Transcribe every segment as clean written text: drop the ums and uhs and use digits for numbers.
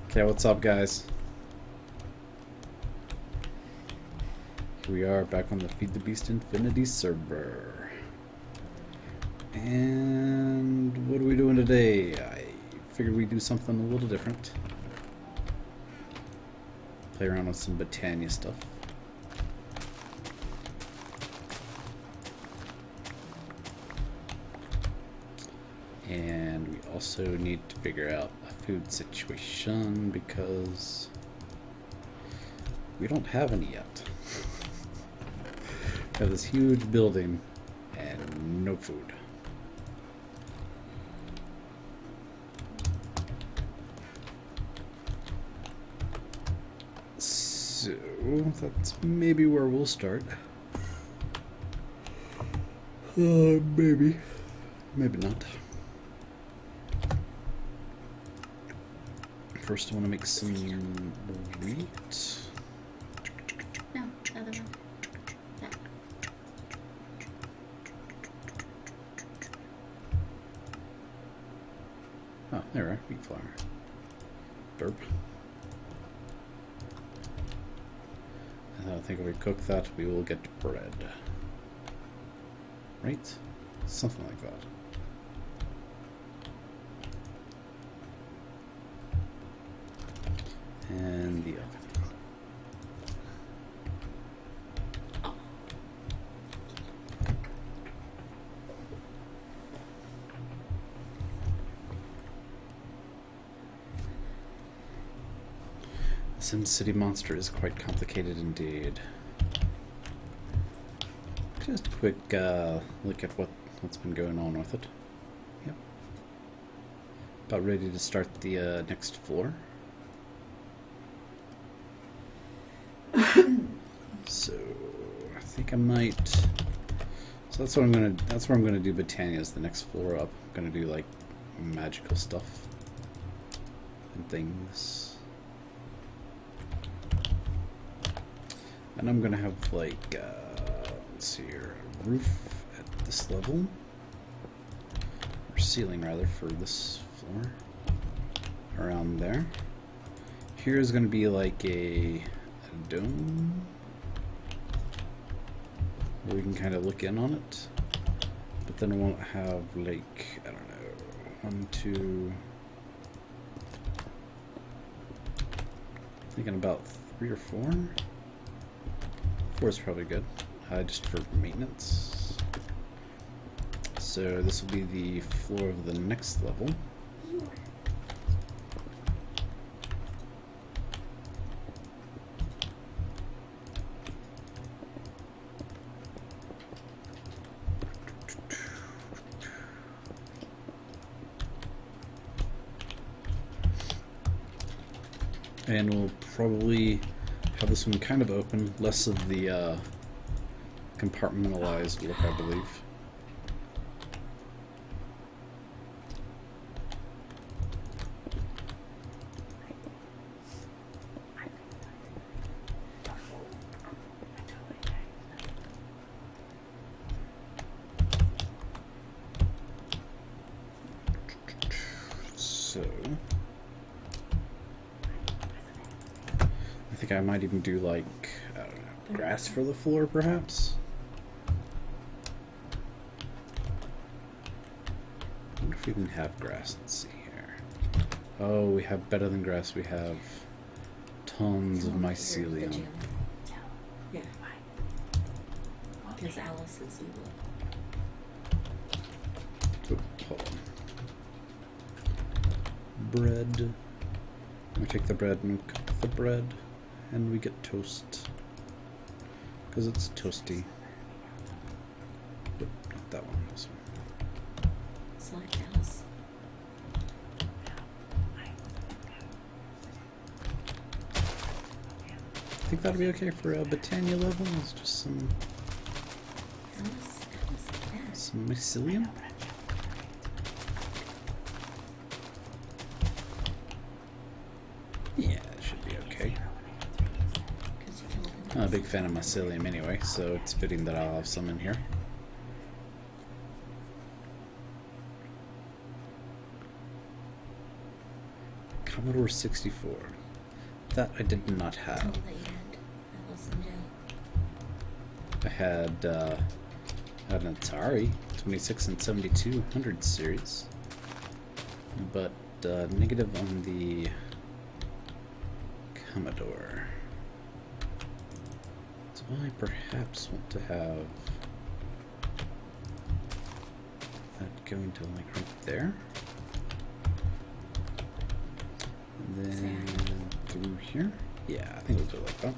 Okay, what's up, guys? Here we are back on the Feed the Beast Infinity server. And what are we doing today? I figured we'd do something a little different. Play around with some Botania stuff. And we also need to figure out a food situation because we don't have any yet. We have this huge building and no food. So that's maybe where we'll start. Maybe. Maybe not. First, I want to make some wheat. No, the other one. That. Oh, there we are. Wheat flour. Derp. And I think if we cook that, we will get bread. Right? Something like that. And the oven. The SimCity monster is quite complicated indeed. Just a quick look at what's been going on with it. Yep. About ready to start the next floor. So I think I might. So that's what I'm gonna. That's where I'm gonna do Botania's the next floor up. I'm gonna do like magical stuff and things, and I'm gonna have like let's see here, a roof at this level, or ceiling rather, for this floor. Around there. Here's gonna be like a dome where we can kind of look in on it, but then it won't have like, I don't know, 1, 2, thinking about 3 or 4. 4 is probably good, just for maintenance. So this will be the floor of the next level. And we'll probably have this one kind of open, less of the compartmentalized look, I believe. So I think I might even do like, I don't know, grass for the floor perhaps? I wonder if we even have grass. Let's see here. Oh, we have better than grass. We have tons of mycelium. Yeah. Because Alice is evil. Oop, hold on. Bread. We take the bread and cook the bread. And we get toast. Because it's toasty. Oop, not that one, this one. Select Alice. I think that'll be okay for a Botania level. It's just some Alice, yeah. some mycelium. Yeah, it should be okay. I'm a big fan of mycelium anyway, so it's fitting that I'll have some in here. Commodore 64. That I did not Oh, have. that you had Alice in jail. I had an Atari 26 and 7200 series, but negative on the Commodore. So I perhaps want to have that going to like right there, and then through here. Yeah, I think we'll do it like that.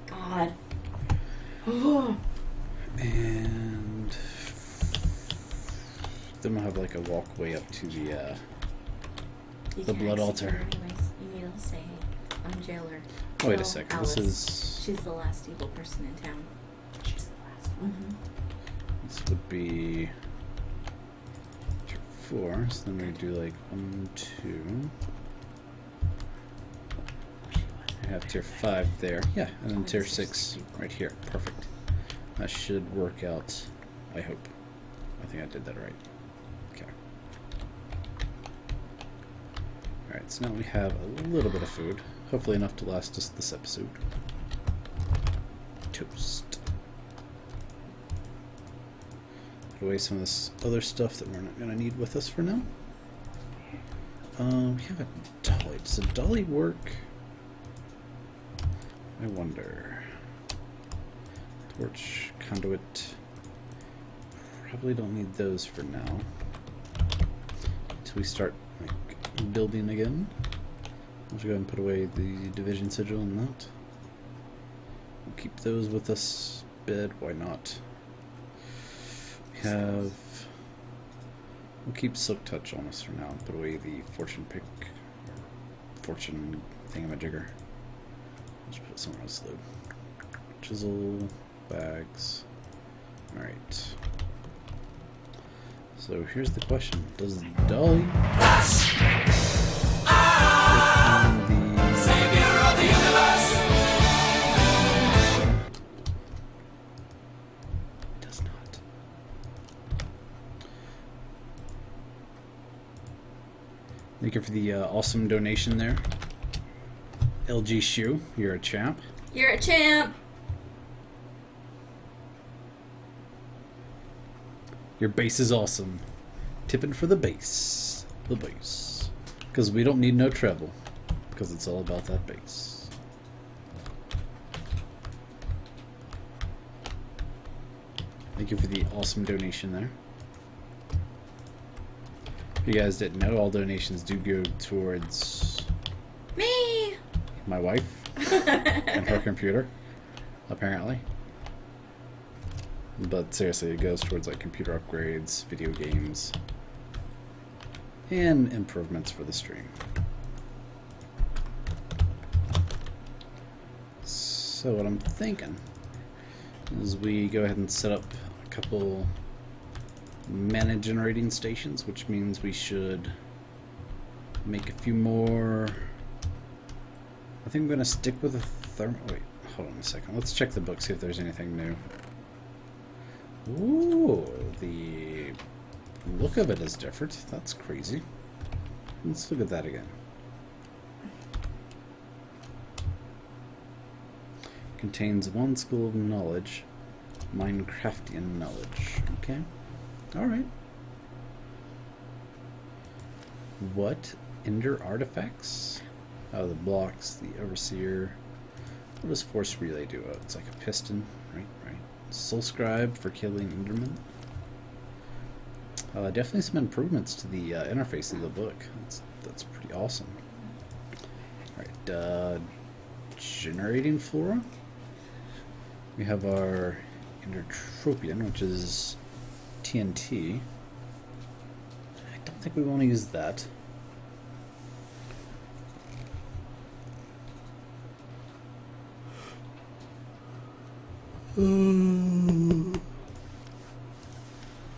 God. Oh. And then we'll have like a walkway up to the You The can't blood see altar. her anyways. You need to say, I'm jailer. Oh, wait a Well, second. Alice. This is She's the last evil person in town. She's the last one. Mm-hmm. this would be tier 4. So then we do like 1, 2. We have tier 5 there. Yeah, and then tier 6 right here. Perfect. That should work out. I hope. I think I did that right. Okay. Alright, so now we have a little bit of food. Hopefully enough to last us this episode. Toast. Put away some of this other stuff that we're not going to need with us for now. We have a dolly. Does a dolly work? I wonder. Torch, conduit. Probably don't need those for now. Until we start like building again. Let's go ahead and put away the division sigil and that. We'll keep those with us. Bed, why not? We have. We'll keep Silk Touch on us for now and put away the fortune pick or fortune thingamajigger. Let's put it somewhere else though. Chisel, bags. Alright. So here's the question. Does Dolly Savior of the universe. does not. Thank you for the awesome donation there. LG Shoe, you're a champ. You're a champ. Your base is awesome. Tipping for the base. The base. Because we don't need no treble. Because it's all about that base. Thank you for the awesome donation there. If you guys didn't know, all donations do go towards Me. my wife and her computer, apparently. But seriously, it goes towards like computer upgrades, video games, and improvements for the stream. So what I'm thinking is we go ahead and set up a couple mana generating stations, which means we should make a few more. I think I'm going to stick with a wait, hold on a second. Let's check the book, see if there's anything new. Ooh, the look of it is different. That's crazy. Let's look at that again. Contains 1 school of knowledge, Minecraftian knowledge. Okay. Alright. What? Ender artifacts? Oh, the blocks, the overseer. What does force relay do? Oh, it's like a piston. Right. Soul scribe for killing Enderman. Definitely some improvements to the interface of the book. That's pretty awesome. Alright, generating flora. We have our Endertropion, which is TNT. I don't think we want to use that.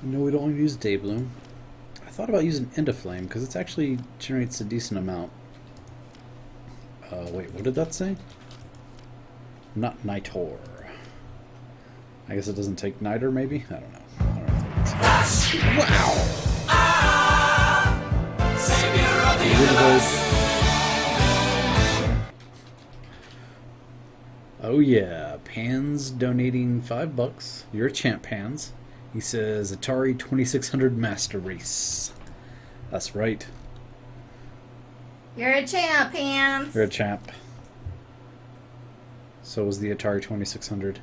No, we don't want to use Daybloom. I thought about using Endoflame because it actually generates a decent amount. Wait, what did that say? Not Nitor. I guess it doesn't take Niter, maybe? I don't know. Wow! Savior of the universe. Oh yeah, Pans donating $5. You're a champ, Pans. He says Atari 2600 Master Race. That's right. You're a champ, Pans. You're a champ. So was the Atari 2600.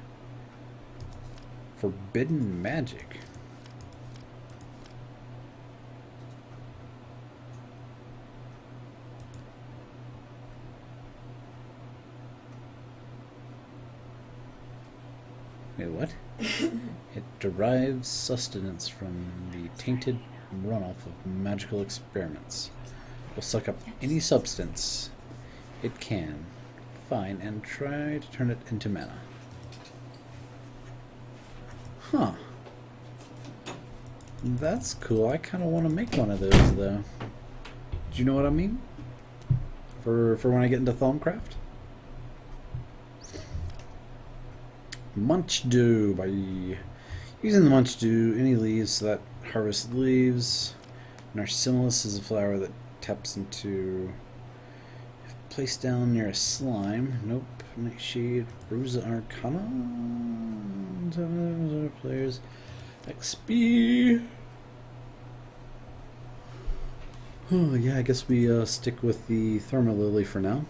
Forbidden Magic. Wait, what? It derives sustenance from the tainted runoff of magical experiments. Will suck up any substance it can find and try to turn it into mana. Huh. That's cool. I kind of want to make one of those, though. Do you know what I mean? For when I get into Thaumcraft? Munch Dew. By using the Munch Dew, any leaves that harvest leaves. Narcissimus is a flower that taps into... If placed down near a slime. Nope. Nightshade. Rosa Arcana. Other players. XP. Oh, yeah, I guess we stick with the Thermalily for now.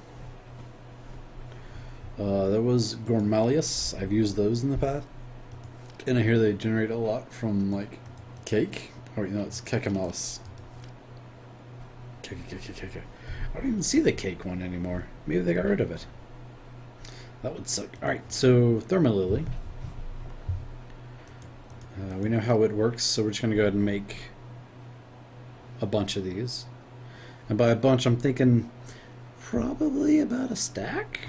There was Gormalius. I've used those in the past. And I hear they generate a lot from, like, cake. Or, you know, it's Kekamouse. Cake. I don't even see the cake one anymore. Maybe they got rid of it. That would suck. Alright, so Thermalily. We know how it works, so we're just going to go ahead and make a bunch of these. And by a bunch, I'm thinking probably about a stack.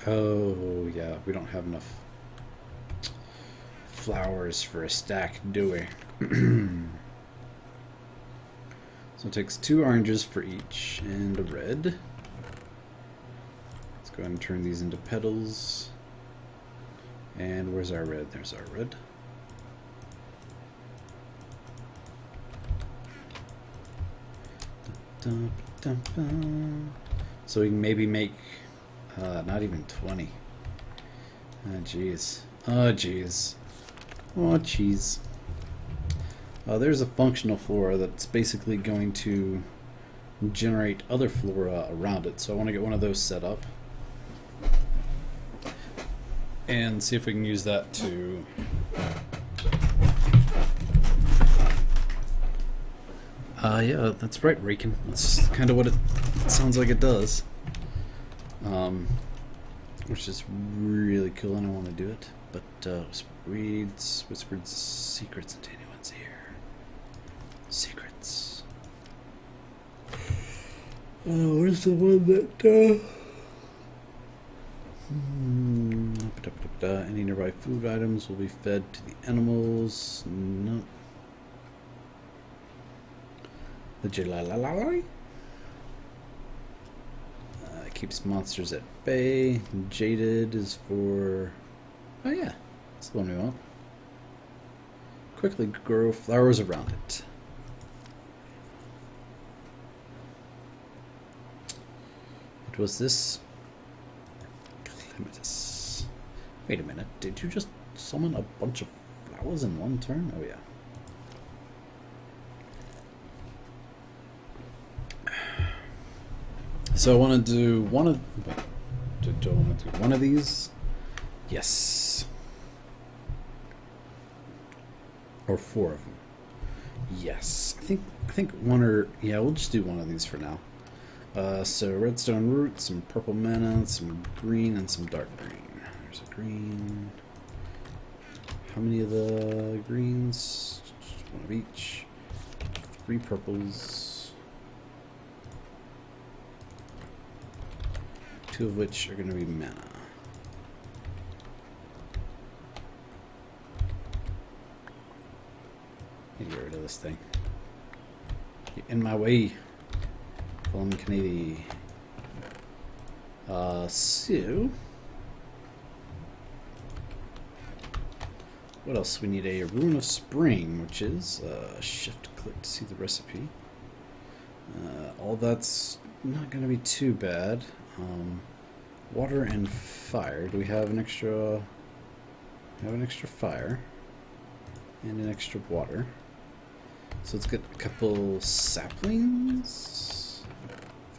Oh, yeah, we don't have enough flowers for a stack, do we? So it takes 2 oranges for each and a red. Let's go ahead and turn these into petals. And where's our red? There's our red. So we can maybe make not even 20. Oh jeez. Oh jeez. Oh jeez. There's a functional flora that's basically going to generate other flora around it. So I want to get one of those set up. And see if we can use that to yeah, that's right, Raken. That's kind of what it sounds like it does. Which is really cool, and I want to do it. But reads whispered secrets into anyone's ear. Secrets. Oh, where's the one that? Any nearby food items will be fed to the animals. No. The Jilalali keeps monsters at bay. Jaded is for... Oh yeah, that's the one we want. Quickly grow flowers around it. It was this... Clematis. Wait a minute, did you just summon a bunch of flowers in one turn? Oh yeah. So I want to do one of... Wait, do I want to do one of these? Yes. Or 4 of them. Yes. I think one or... Yeah, we'll just do one of these for now. So redstone root, some purple mana, some green, and some dark green. There's a green. How many of the greens? Just one of each. 3 purples. 2 of which are going to be mana. of this thing. Get in my way. Colin Kennedy. So... what else? We need a Rune of Spring, which is shift click to see the recipe. All that's not going to be too bad. Water and fire. Do we have an extra? We have an extra fire and an extra water. So let's get a couple saplings,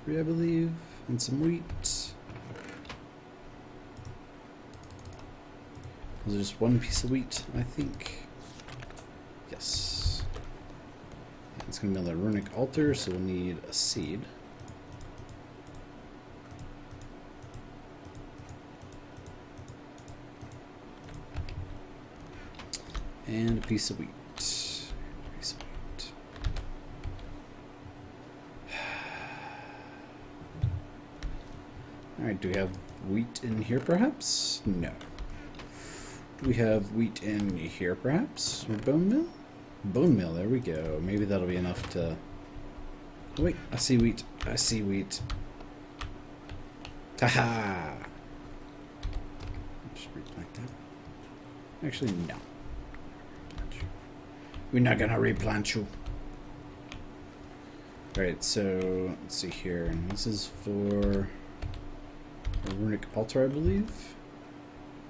3 I believe, and some wheat. Was it just 1 piece of wheat, I think? Yes. It's going to be on the runic altar, so we'll need a seed. And a piece of wheat. Alright, do we have wheat in here perhaps? No. Do we have wheat in here perhaps? Or bone meal? Bone meal, there we go. Maybe that'll be enough to... oh, wait, I see wheat. I see wheat. Haha! Just replant that. Actually, no. We're not gonna replant you. Alright, so let's see here. And this is for a runic altar, I believe.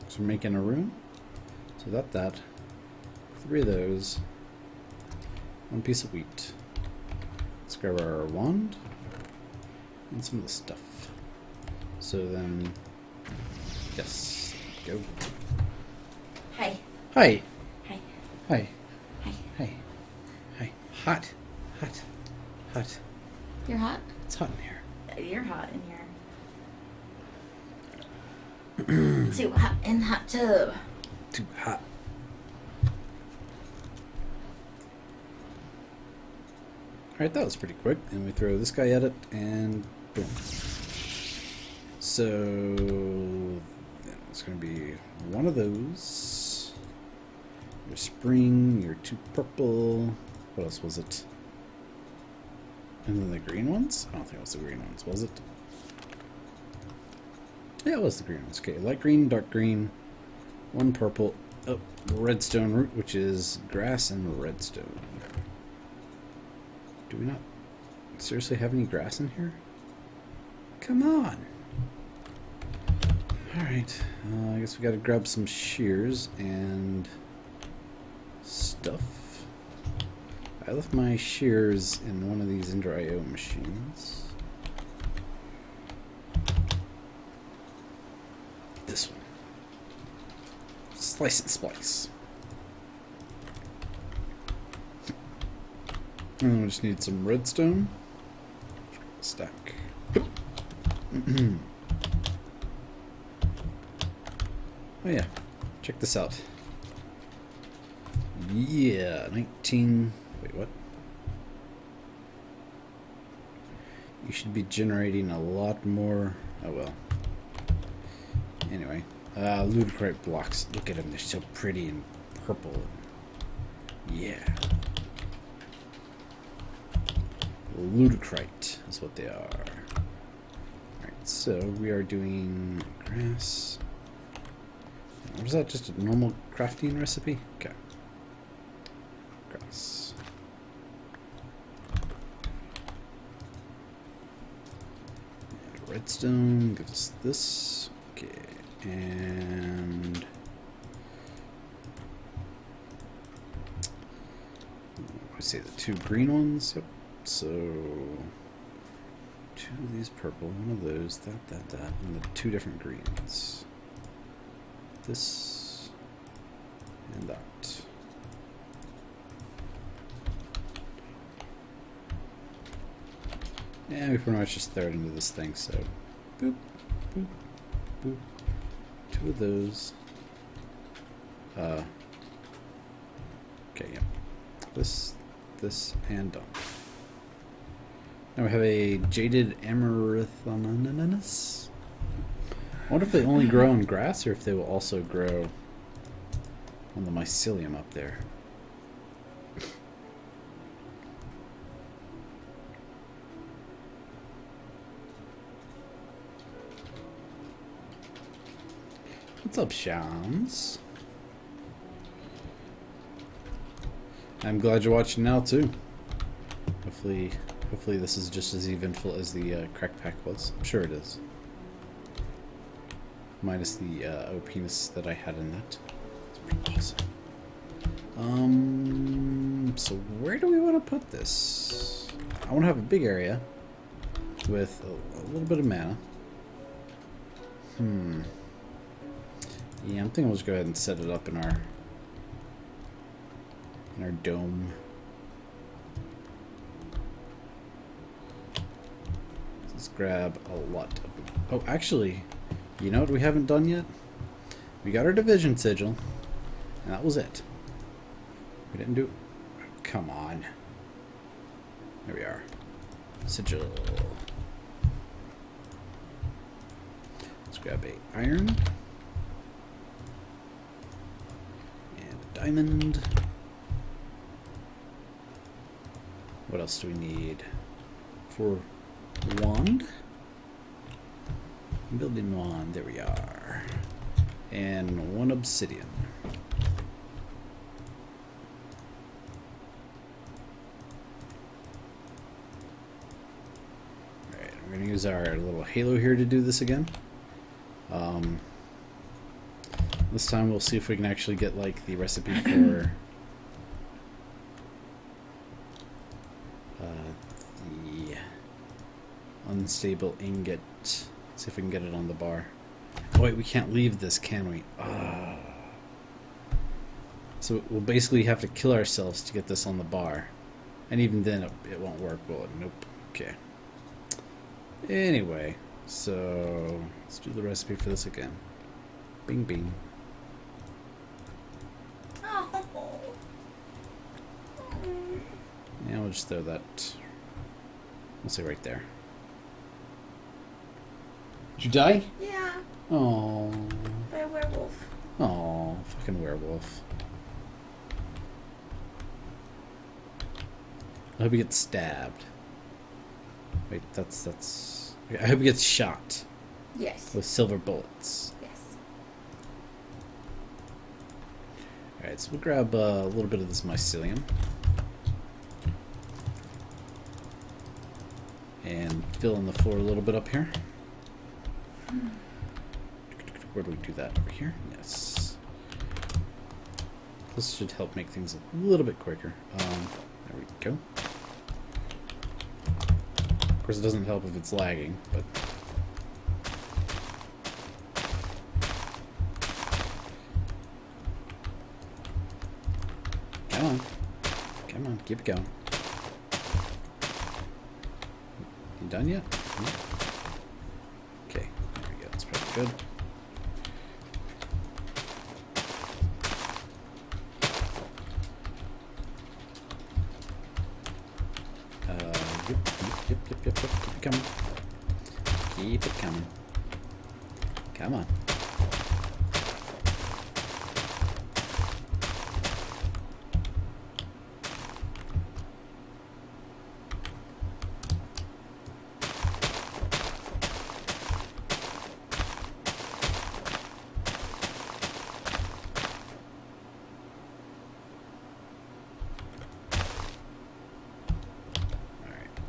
So we're making a rune. So that. 3 of those. 1 piece of wheat. Let's grab our wand and some of the stuff. So then, yes, go. Hi. Hi. Hi. Hi. Hi. Hi. Hi. Hot. Hot. Hot. You're hot? It's hot in here. You're hot in here. Too hot in hot tub. Too hot. Alright, that was pretty quick. And we throw this guy at it, and boom. So, it's going to be 1 of those. Your spring, your 2 purple. What else was it? And then the green ones? I don't think it was the green ones, was it? Yeah, it was the green ones. Okay, light green, dark green, 1 purple. Oh, redstone root, which is grass and redstone. Do we not seriously have any grass in here? Come on! Alright, I guess we gotta grab some shears and stuff. I left my shears in one of these Ender IO machines. This one. Slice and splice. And we just need some redstone. Stack. Oh yeah, check this out. Yeah, 19... wait, what? You should be generating a lot more... oh well. Anyway, ludicrite blocks. Look at them, they're so pretty and purple. Yeah. Ludicrite is what they are. Alright, so we are doing grass. What is that? Just a normal crafting recipe? Okay. Grass. And redstone gives us this. Okay. And I say the 2 green ones. Yep. So 2 of these purple, 1 of those, that, and the 2 different greens. This and that. And we pretty much just throw it into this thing, so boop, boop, boop. 2 of those. Okay, yeah. This, and done. Now we have a jaded amaranthus. I wonder if they only grow on grass or if they will also grow on the mycelium up there. What's up, Shams? I'm glad you're watching now too. Hopefully this is just as eventful as the crack pack was. I'm sure it is. Minus the OPness that I had in that. It's pretty awesome. So where do we want to put this? I want to have a big area with a little bit of mana. Yeah, I'm thinking we'll just go ahead and set it up in our dome. Let's grab a lot of... Oh, actually, you know what we haven't done yet? We got our division sigil, and that was it. We didn't do... Come on. There we are. Sigil. Let's grab a iron. And a diamond. What else do we need? For wand? Building wand, there we are. And one obsidian. Alright, we're gonna use our little halo here to do this again. This time we'll see if we can actually get like the recipe for the unstable ingot. See if we can get it on the bar. Oh wait, we can't leave this, can we? So we'll basically have to kill ourselves to get this on the bar. And even then it won't work, will it? Nope. Okay. Anyway, so let's do the recipe for this again. Bing bing. And we'll just throw that, we'll say right there. Did you die? Yeah. Oh. By a werewolf. Oh, fucking werewolf. I hope he gets stabbed. Wait, that's... I hope he gets shot. Yes. With silver bullets. Yes. Alright, so we'll grab a little bit of this mycelium. And fill in the floor a little bit up here. Where do we do that? Over here? Yes. This should help make things a little bit quicker. There we go. Of course, it doesn't help if it's lagging, but... Come on. Come on, keep it going. You done yet? No? Okay, there we go. That's probably good. Yep. Keep it coming. Keep it coming. Come on.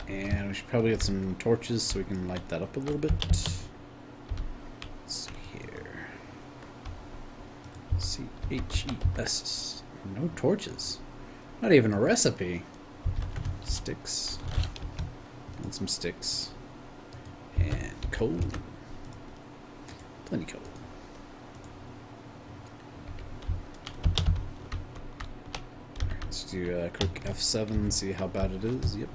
And we should probably get some torches so we can light that up a little bit. Let's see here. CHES. No torches. Not even a recipe. Sticks. And some sticks. And coal. Plenty coal. Let's do quick F7, see how bad it is. Yep.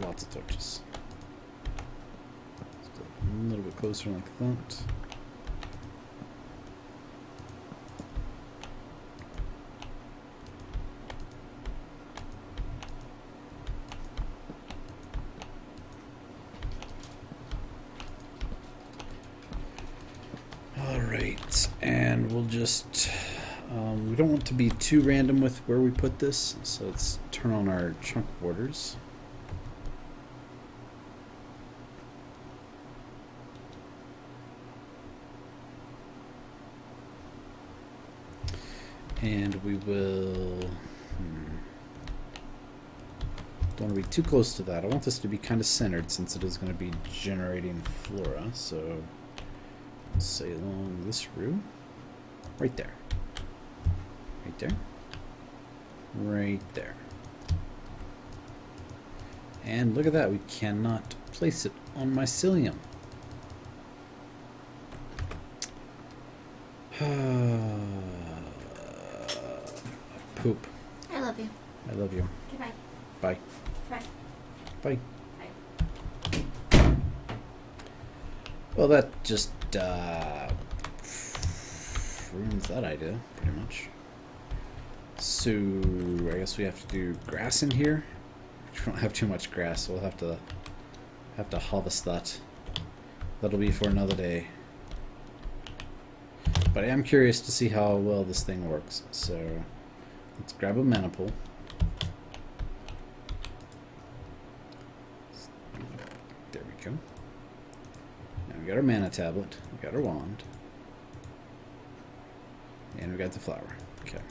Lots of torches. Let's go a little bit closer like that. Alright, and we'll just... we don't want to be too random with where we put this, so let's turn on our chunk borders. And we will... Don't want to be too close to that. I want this to be kind of centered since it is going to be generating flora. So, let's say along this row. Right there. Right there. Right there. And look at that. We cannot place it on mycelium. Poop. I love you. I love you. Goodbye. Bye. Bye. Bye. Bye. Well, that just ruins that idea, pretty much. So, I guess we have to do grass in here. We don't have too much grass, so we'll have to harvest that. That'll be for another day. But I am curious to see how well this thing works. So, let's grab a maniple. There we go. Now we got our mana tablet. We got our wand. And we got the flower. Okay.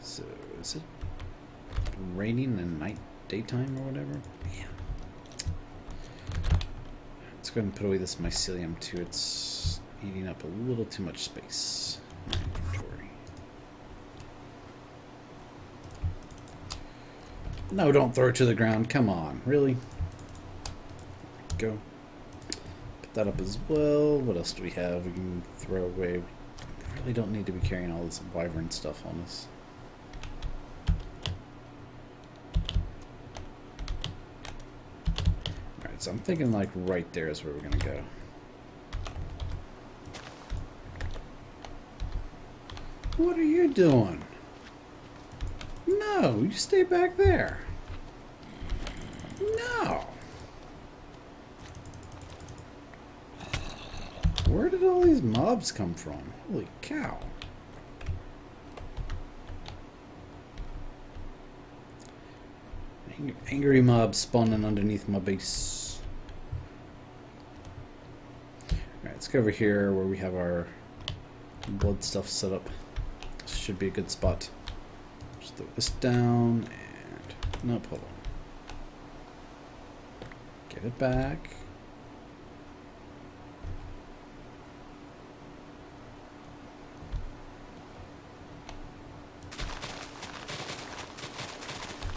So, is it raining in daytime or whatever? Yeah. Let's go ahead and put away this mycelium too. It's eating up a little too much space in my inventory. No, don't throw it to the ground. Come on. Really? Go. Put that up as well. What else do we have we can throw away? We really don't need to be carrying all this wyvern stuff on us. Alright, so I'm thinking like right there is where we're going to go. What are you doing? No, you stay back there. No. Where did all these mobs come from? Holy cow. Angry mobs spawning underneath my base. Alright, let's go over here where we have our blood stuff set up. This should be a good spot. Just throw this down and... Nope, hold on. Get it back.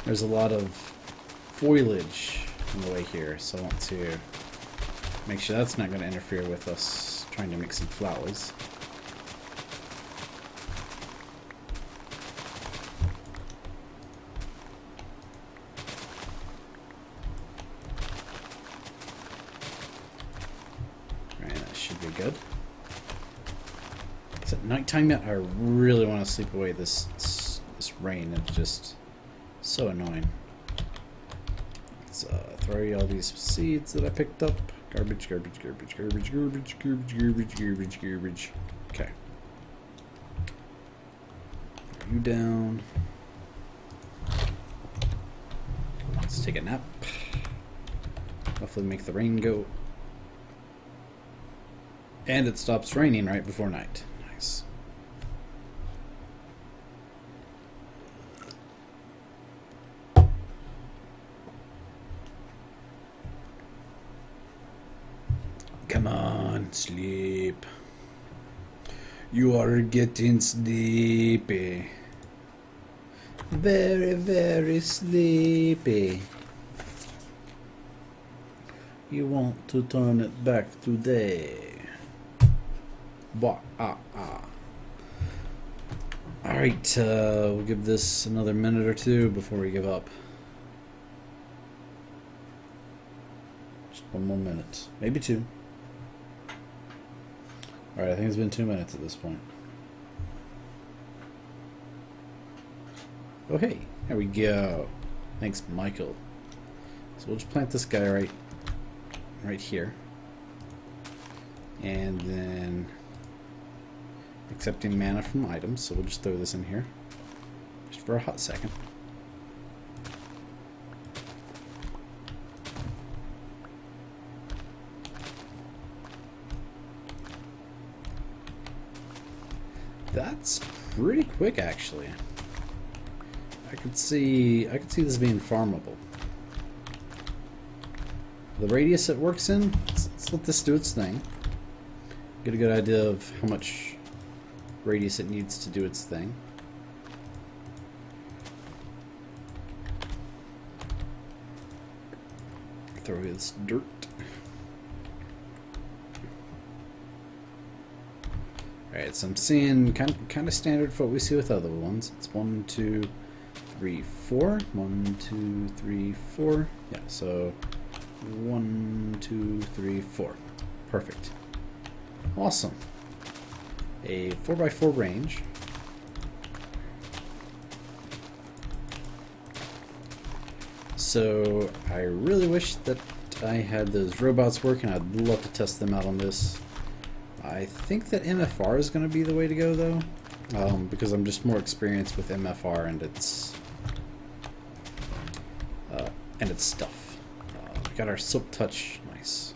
There's a lot of foliage in the way here, so I want to make sure that's not going to interfere with us trying to make some flowers. Alright, that should be good. Is it nighttime yet? I really want to sleep away this rain. It's just so annoying. Let's throw you all these seeds that I picked up. Garbage, garbage, garbage, garbage, garbage, garbage, garbage, garbage, garbage. Okay. Throw you down. Let's take a nap. Hopefully make the rain go. And it stops raining right before night. Nice. Come on, sleep. You are getting sleepy. Very, very sleepy. You want to turn it back today. Alright, we'll give this another minute or two before we give up. Just one more minute. Maybe two. Alright, I think it's been 2 minutes at this point. Oh hey, there we go. Thanks, Michael. So we'll just plant this guy right here. And then accepting mana from items, so we'll just throw this in here. Just for a hot second. That's pretty quick, actually. I could see this being farmable. The radius it works in, let's let this do its thing. Get a good idea of how much radius it needs to do its thing. Throw this dirt. Alright, so I'm seeing kind of standard for what we see with other ones. It's 1, 2, 3, 4. 1, 2, 3, 4. Yeah, so 1, 2, 3, 4. Perfect. Awesome. A 4x4 range. So I really wish that I had those robots working. I'd love to test them out on this. I think that MFR is going to be the way to go, though, because I'm just more experienced with MFR and its stuff. We got our Silk Touch, nice.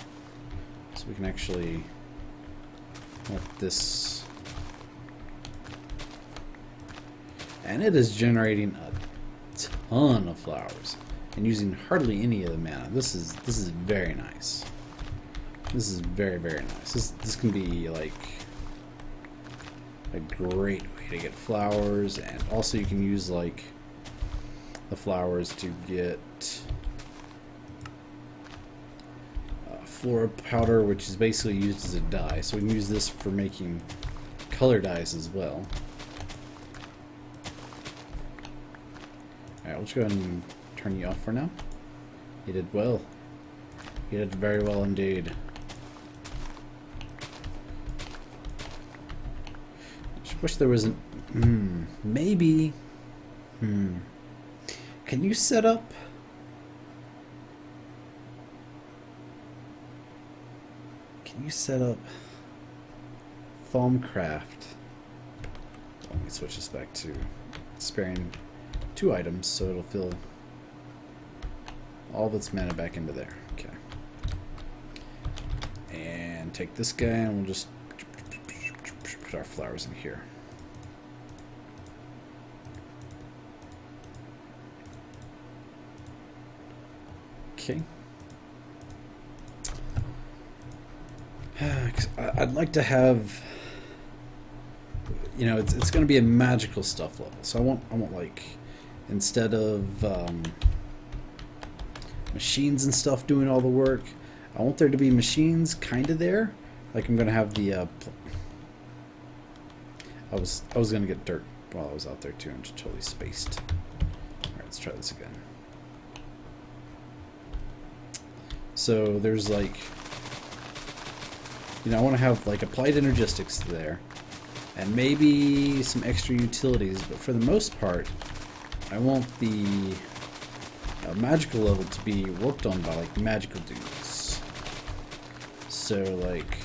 So we can actually let this, and it is generating a ton of flowers and using hardly any of the mana. This is very nice. This is very, very nice. This can be like a great way to get flowers, and also you can use like the flowers to get flora powder, which is basically used as a dye. So we can use this for making color dyes as well. Alright, let's go ahead and turn you off for now. You did well. You did very well indeed. Just wish there wasn't... maybe... Can you set up... Can you set up Thaumcraft? Let me switch this back to sparing 2 items so it'll fill all of its mana back into there. Okay. And take this guy and we'll just put our flowers in here. Okay. I'd like to have, you know, it's going to be a magical stuff level. So I want like, instead of machines and stuff doing all the work, I want there to be machines kind of there. Like I'm going to have the I was going to get dirt while I was out there too and just totally spaced. All right, let's try this again. So there's like, you know, I want to have like applied energistics there and maybe some extra utilities, but for the most part I want the magical level to be worked on by like magical dudes. So like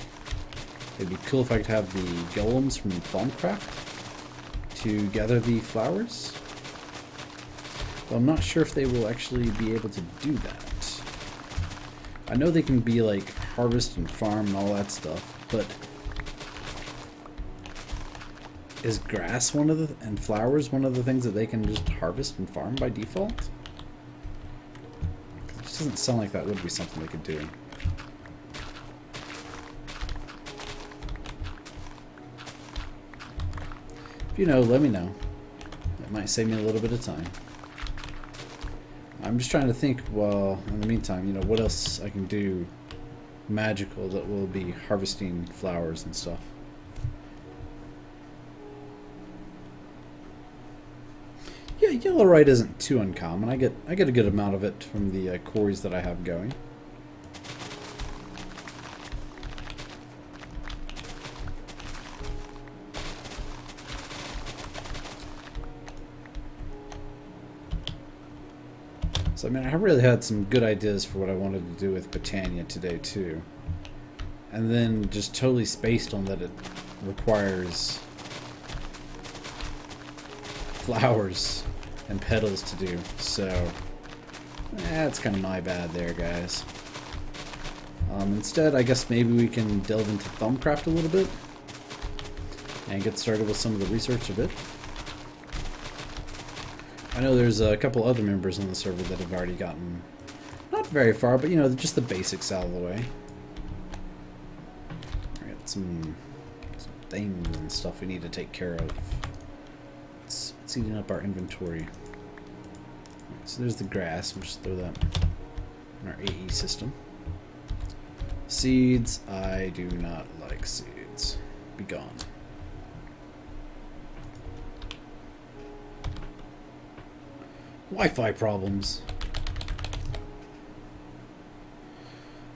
it'd be cool if I could have the golems from Thaumcraft to gather the flowers. But I'm not sure if they will actually be able to do that. I know they can be like harvest and farm and all that stuff, but is grass one of the, and flowers one of the things that they can just harvest and farm by default? It just doesn't sound like that would be something they could do. If you know, let me know. It might save me a little bit of time. I'm just trying to think, well, in the meantime, you know, what else I can do magical that will be harvesting flowers and stuff. Yeah, yellowite isn't too uncommon. I get a good amount of it from the quarries that I have going. So, I mean, I really had some good ideas for what I wanted to do with Botania today, too. And then just totally spaced on that it requires flowers and petals to do. So, that's kind of my bad there, guys. Instead, I guess maybe we can delve into Thaumcraft a little bit. and get started with some of the research of it. I know there's a couple other members on the server that have already gotten not very far, but you know, just the basics out of the way. We got some things and stuff we need to take care of. It's eating up our inventory. So there's the grass. We'll just throw that in our AE system. Seeds. I do not like seeds. Be gone. Wi-Fi problems.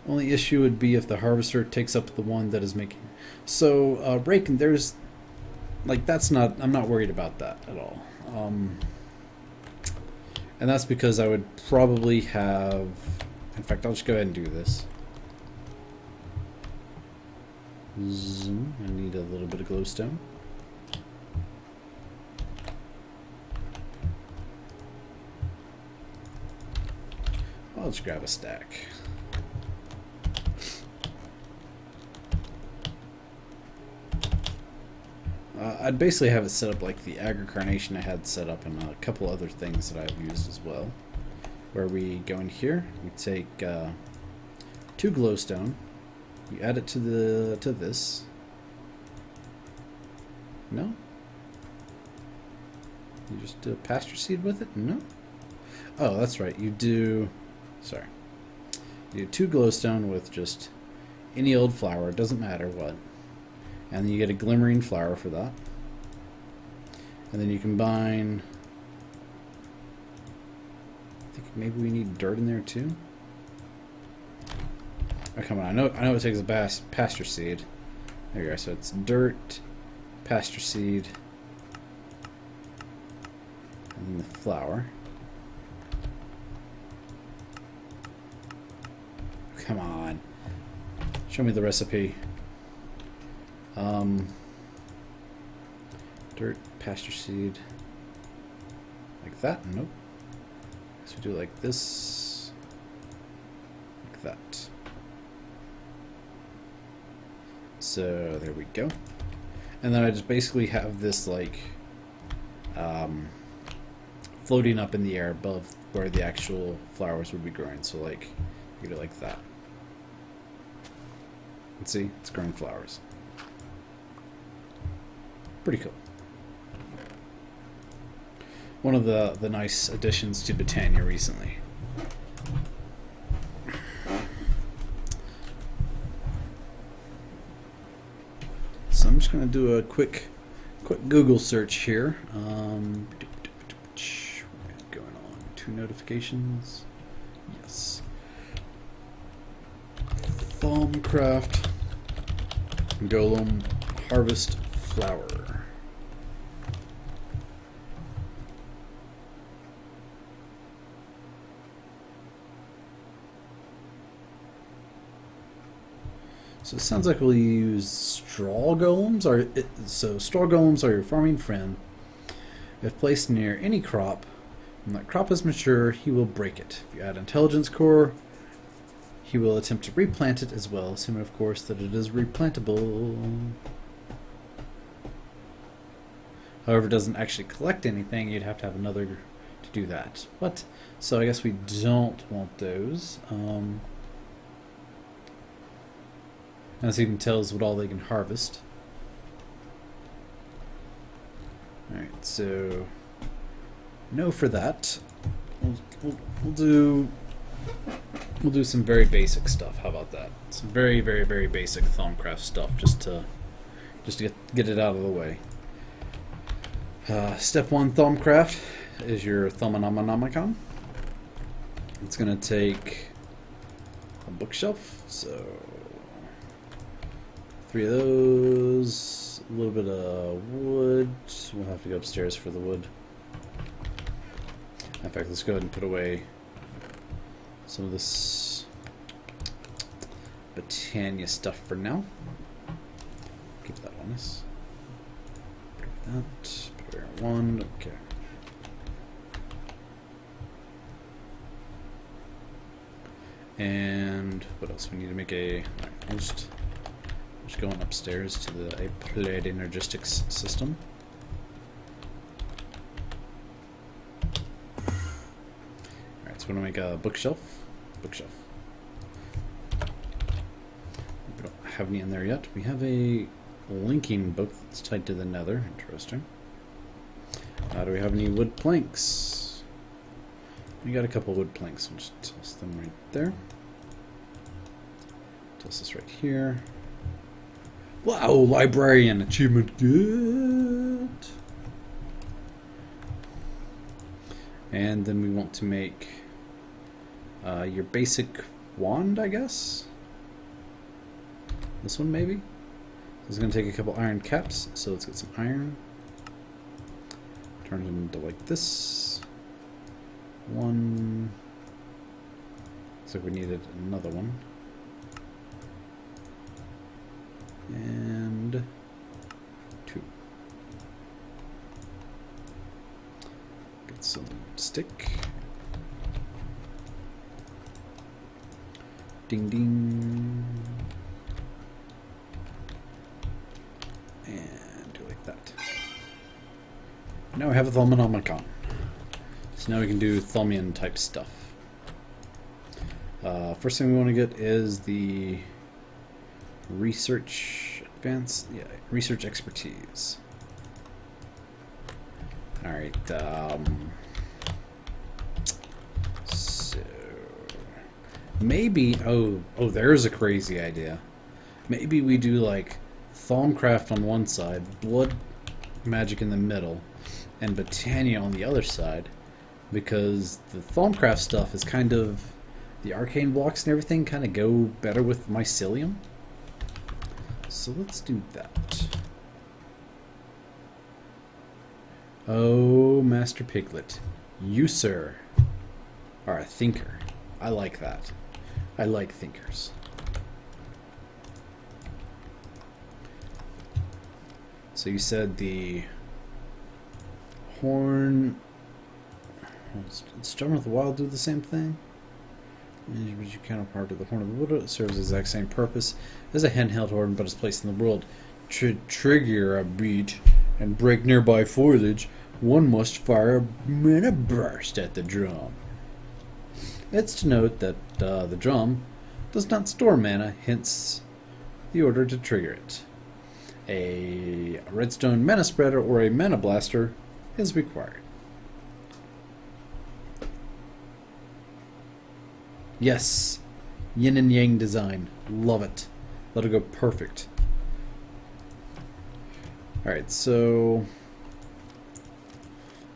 Only issue would be if the harvester takes up the one that is making. So Raken, there's like that's not. I'm not worried about that at all. And that's because I would probably have. In fact, I'll just go ahead and do this. Zoom. I need a little bit of glowstone. I'll just grab a stack. I'd basically have it set up like the agricarnation I had set up, and a couple other things that I've used as well. Where we go in here, we take 2 glowstone, we add it to this. No? You just do a pasture seed with it? No? Oh, that's right. You do. Sorry. You do 2 glowstone with just any old flower. It doesn't matter what. And then you get a glimmering flower for that. And then you combine. I think maybe we need dirt in there too. Oh, come on! I know it takes a pasture seed. There you go. So it's dirt, pasture seed, and then the flower. Come on! Show me the recipe. Dirt, pasture seed, like that. Nope. So we do it like this, like that. So there we go. And then I just basically have this like floating up in the air above where the actual flowers would be growing. So like you do it like that. And see, it's growing flowers. Pretty cool. One of the nice additions to Botania recently. So I'm just going to do a quick Google search here. What's going on? 2 notifications. Yes. Thaumcraft Golem Harvest Flower. So it sounds like we'll use straw golems. So straw golems are your farming friend. If placed near any crop, when that crop is mature, he will break it. If you add intelligence core, he will attempt to replant it as well, assuming of course that it is replantable. However, it doesn't actually collect anything. You'd have to have another to do that. But so I guess we don't want those. As you can tell, is what all they can harvest. Alright, so no for that. We'll do some very basic stuff. How about that? Some very basic Thaumcraft stuff, just to get it out of the way. Step 1 Thaumcraft is your Thaumonomicon. It's gonna take a bookshelf, so 3 of those, a little bit of wood. We'll have to go upstairs for the wood. In fact, let's go ahead and put away some of this Botania stuff for now. Keep that on us. Put that. Put it in 1. Okay. And what else? We need to make a. I'll just Just going upstairs to the applied energistics system. Alright, so we're gonna make a bookshelf. Bookshelf. We don't have any in there yet. We have a linking book that's tied to the nether. Interesting. Do we have any wood planks? We got a couple wood planks. We'll just toss them right there. Toss this right here. Wow, librarian achievement, good. And then we want to make your basic wand, I guess. This one maybe. This is going to take a couple iron caps, so let's get some iron. Turn it into like this. One. Looks like we needed another one. And 2. Get some stick. Ding ding. And do like that. Now we have a Thaumanomicon. So now we can do Thaumian type stuff. First thing we want to get is the research research expertise. Alright, so maybe there's a crazy idea. Maybe we do like Thaumcraft on one side, blood magic in the middle, and Botania on the other side, because the Thaumcraft stuff is kind of the arcane blocks and everything kind of go better with mycelium. So let's do that. Oh, Master Piglet, you, sir, are a thinker. I like that. I like thinkers. So you said the horn... Does Drummer of the Wild do the same thing? Which your counterpart of the Horn of the Buddha, it serves the exact same purpose as a handheld horn, but is placed in the world. To trigger a beat and break nearby foliage, one must fire a mana burst at the drum. It's to note that the drum does not store mana, hence the order to trigger it. A redstone mana spreader or a mana blaster is required. Yes, yin and yang design. Love it. Let it go perfect. Alright, so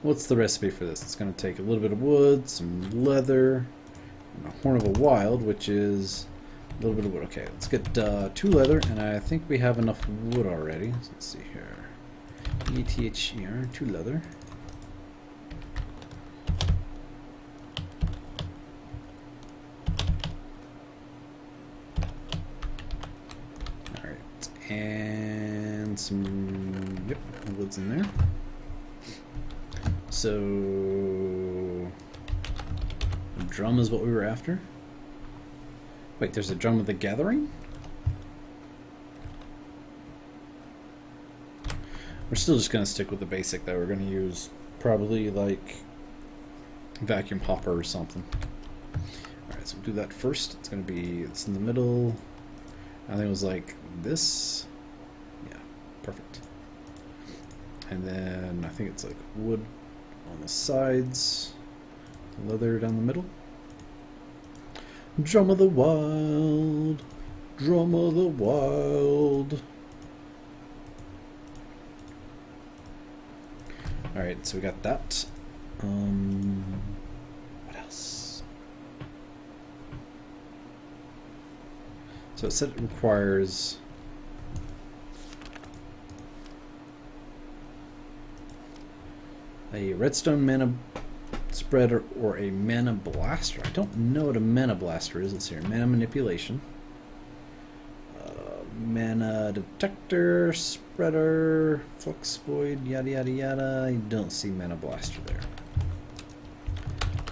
what's the recipe for this? It's going to take a little bit of wood, some leather, and a Horn of a Wild, which is a little bit of wood. Okay, let's get 2 leather, and I think we have enough wood already. So let's see here. ETHER, 2 leather. And some, yep, wood's in there. So, a drum is what we were after. Wait, there's a drum of the gathering? We're still just going to stick with the basic that we're going to use. Probably like vacuum hopper or something. Alright, so we'll do that first. It's going to be, it's in the middle. I think it was like this. Yeah, perfect. And then I think it's like wood on the sides, leather down the middle. Drum of the Wild, Drum of the Wild. Alright, so we got that. What else? So it said it requires a redstone mana spreader or a mana blaster. I don't know what a mana blaster is. Let's see here. Mana manipulation. Mana detector, spreader, flux void, yada yada yada. I don't see mana blaster there.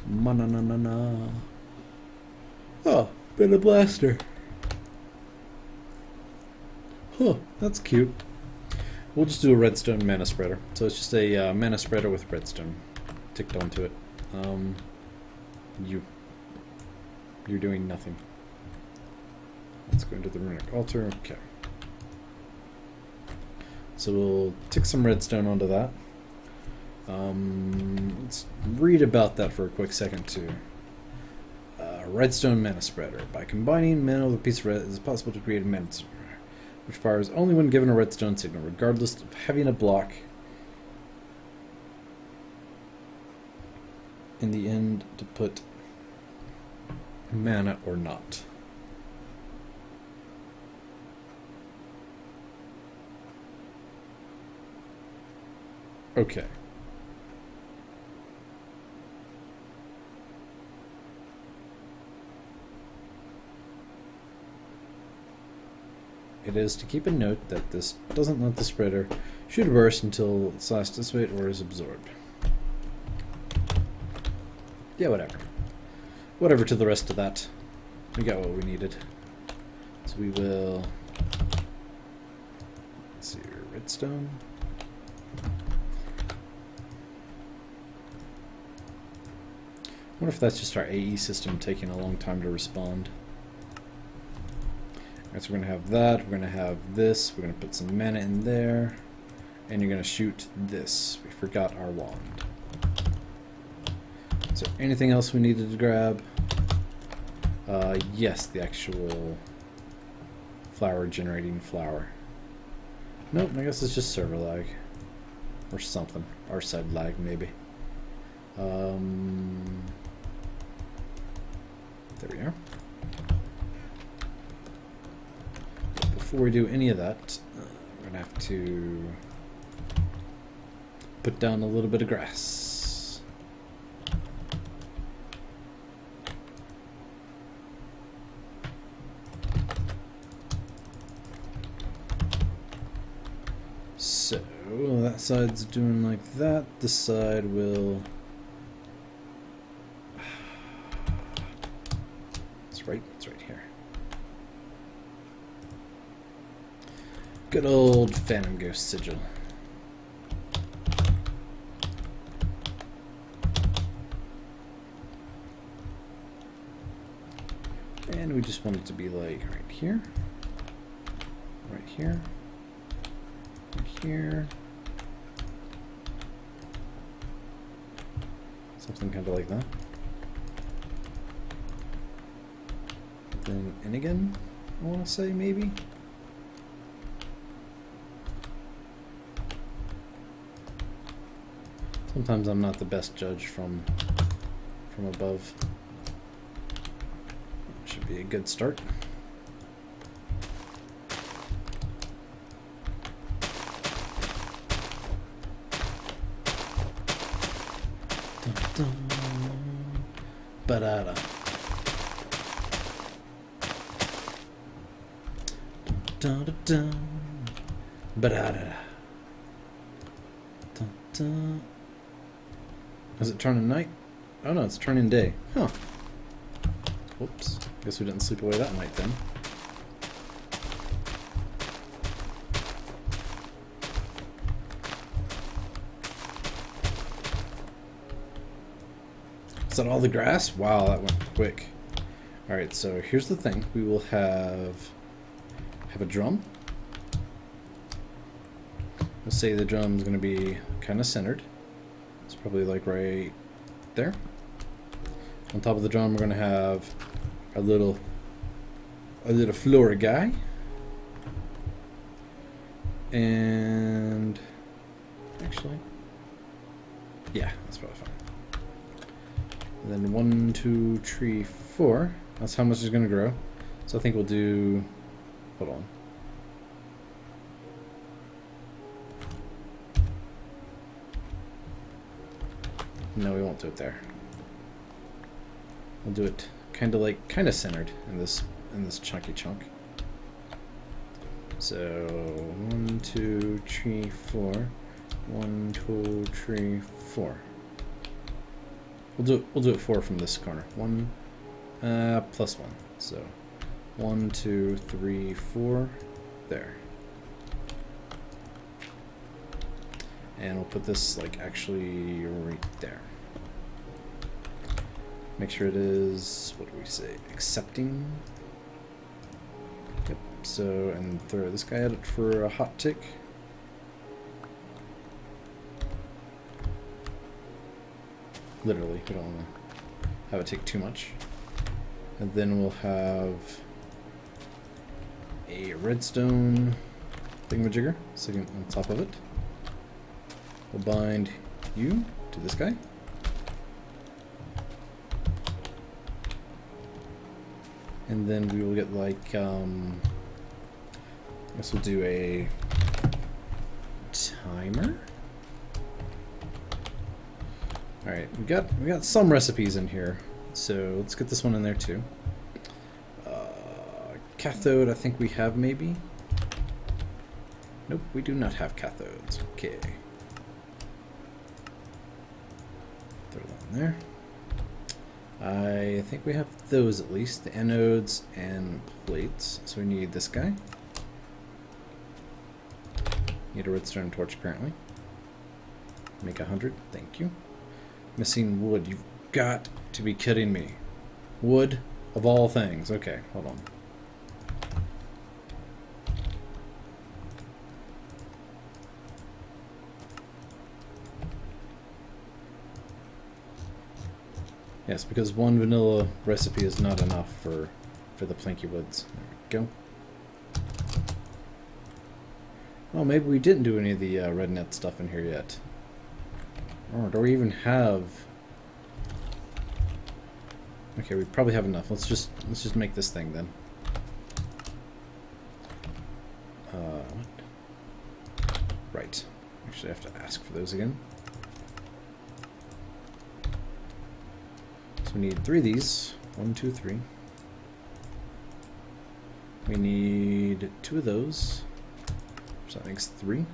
Mana na na na. Oh, mana blaster. Huh, that's cute. We'll just do a redstone mana spreader. So it's just a mana spreader with redstone ticked onto it. You're doing nothing. Let's go into the runic altar. Okay. So we'll tick some redstone onto that. Let's read about that for a quick second too. Redstone mana spreader. By combining mana with a piece of red, it is possible to create a mana spreader, which fires only when given a redstone signal, regardless of having a block in the end to put mana or not. Okay. It is to keep a note that this doesn't let the spreader shoot a burst until its last dissipate or is absorbed. Yeah, whatever. Whatever to the rest of that. We got what we needed. So we will... Let's see here, redstone. I wonder if that's just our AE system taking a long time to respond. Alright, so we're going to have that, we're going to have this, we're going to put some mana in there, and you're going to shoot this. We forgot our wand. Is there anything else we needed to grab? Yes, the actual flower generating flower. Nope, I guess it's just server lag. Or something. Our side lag, maybe. There we are. Before we do any of that, we're going to have to put down a little bit of grass. So, that side's doing like that. This side will... It's right here. Good old Phantom Ghost Sigil. And we just want it to be like right here. Right here. Right here. Something kind of like that. Then in again, I want to say maybe. Sometimes I'm not the best judge from above. Should be a good start. Dun, dun. Ba-da-da. Dun, dun, dun. Ba-da-da-da. Dun, dun. Is it turning night? Oh no, it's turning day. Huh. Whoops. Guess we didn't sleep away that night then. Is that all the grass? Wow, that went quick. Alright, so here's the thing. We will have a drum. Let's say the drum's going to be kind of centered. It's probably like right there. On top of the drum, we're going to have a little floor guy. And actually, yeah, that's probably fine. And then 1, 2, 3, 4. That's how much is going to grow. So I think we'll do, hold on. No, we won't do it there. We'll do it kind of centered in this chunky chunk. So 1, 2, 3, 4. 1, 2, 3, 4. We'll do it 4 from this corner. 1 plus 1. So 1, 2, 3, 4. There. And we'll put this like actually right there. Make sure it is, what do we say, accepting. Yep, so, and throw this guy at it for a hot tick. Literally, we don't want to have it take too much. And then we'll have a redstone thingamajigger sitting on top of it. We'll bind you to this guy. And then we will get like, I guess we'll do a timer. Alright, we got some recipes in here, so let's get this one in there too. Cathode, I think we have maybe. Nope, we do not have cathodes. Okay. Throw that in there. I think we have those at least, the anodes and plates. So we need this guy. Need a redstone torch apparently. Make 100, thank you. Missing wood, you've got to be kidding me. Wood of all things. Okay, hold on. Yes, because one vanilla recipe is not enough for the planky woods. There we go. Well, maybe we didn't do any of the red net stuff in here yet. Or do we even have? Okay, we probably have enough. Let's just make this thing then. What? Right. Actually, I have to ask for those again. So we need 3 of these. 1, 2, 3. We need 2 of those. So that makes 3.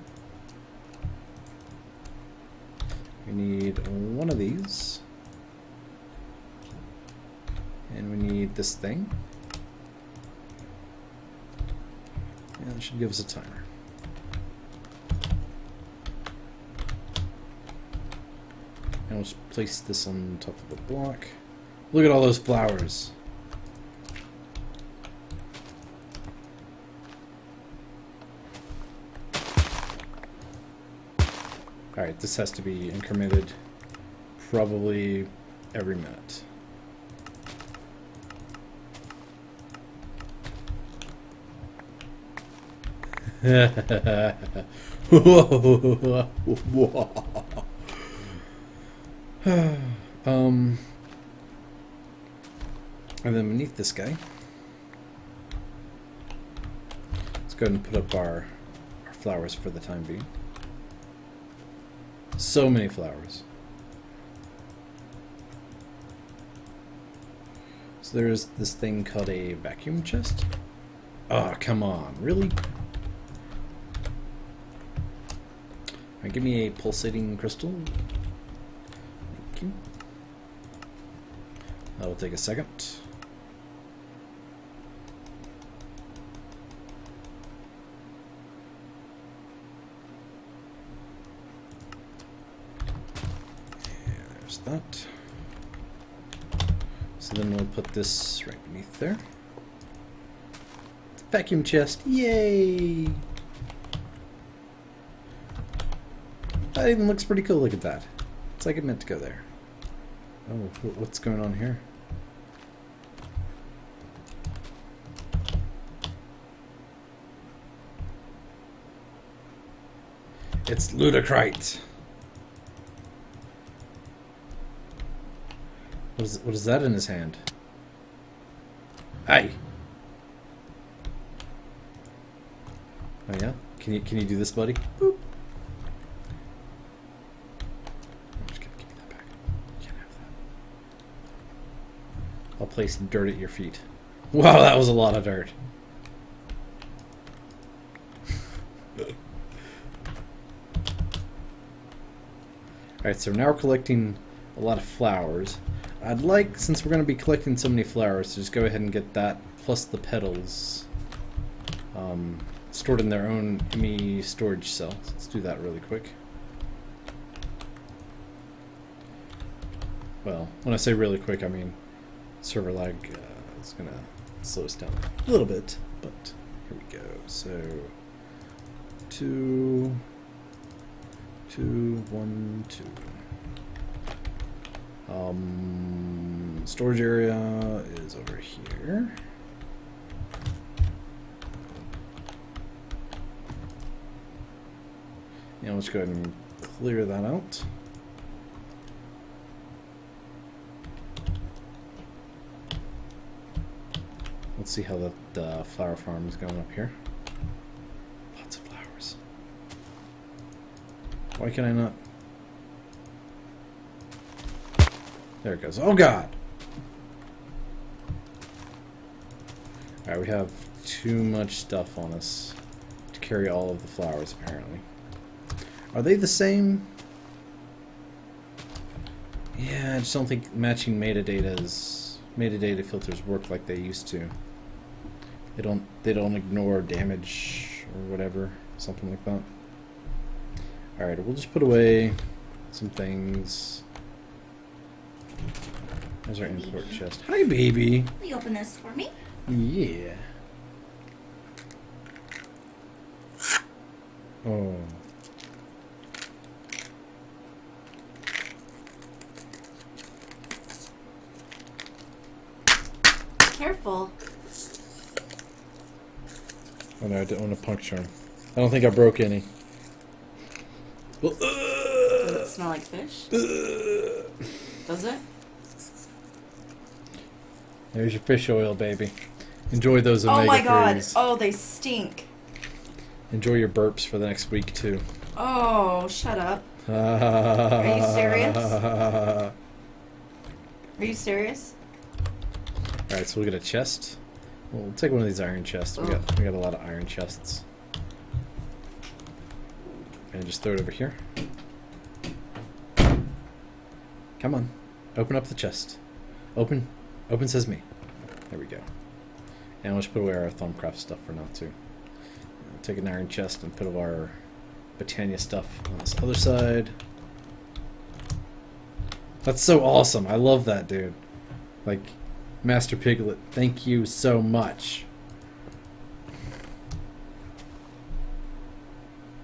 We need 1 of these. And we need this thing. And that should give us a timer. And we'll just place this on top of a block. Look at all those flowers. Alright, this has to be incremented probably every minute. And then beneath this guy, let's go ahead and put up our flowers for the time being. So many flowers. So there's this thing called a vacuum chest. Oh, come on, really? Alright, give me a pulsating crystal. Thank you. That'll take a second. That. So then we'll put this right beneath there. Vacuum chest, yay! That even looks pretty cool, look at that. It's like it meant to go there. Oh, what's going on here? It's ludicrite! What is that in his hand? Hey! Oh yeah? Can you do this, buddy? Boop. I'm just gonna give me that back. You can't have that. I'll place dirt at your feet. Wow, that was a lot of dirt. Alright, so now we're collecting a lot of flowers. I'd like, since we're going to be collecting so many flowers, to just go ahead and get that, plus the petals, stored in their own ME storage cell. So let's do that really quick. Well, when I say really quick, I mean server lag is going to slow us down a little bit, but here we go. So 2, 2, 1, 2. Storage area is over here. Yeah, let's go ahead and clear that out. Let's see how the flower farm is going up here. Lots of flowers. Why can I not? There it goes. Oh god! Alright, we have too much stuff on us to carry all of the flowers, apparently. Are they the same? Yeah, I just don't think matching metadata filters work like they used to. They don't ignore damage or whatever, something like that. Alright, we'll just put away some things. There's our import chest. Hi, baby. Will you open this for me? Yeah. Oh. Careful. Oh no, I don't want to puncture him. I don't think I broke any. Does it smell like fish? Does it? There's your fish oil, baby. Enjoy those omega-3s. Oh my god. Oh, they stink. Enjoy your burps for the next week, too. Oh, shut up. Are you serious? Are you serious? Alright, so we'll get a chest. We'll take one of these iron chests. We got a lot of iron chests. And just throw it over here. Come on. Open up the chest. Open sesame. There we go. And we'll just put away our Thaumcraft stuff for now, too. Take an iron chest and put our Botania stuff on this other side. That's so awesome. I love that, dude. Like, Master Piglet, thank you so much.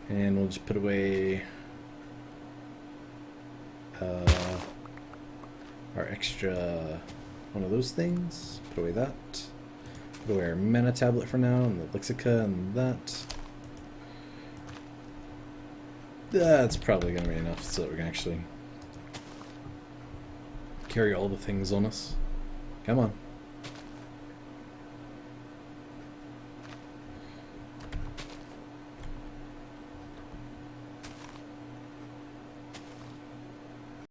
And we'll just put away our extra one of those things. Put away that. Put away our mana tablet for now, and the Lixica and that. That's probably going to be enough so that we can actually carry all the things on us. Come on.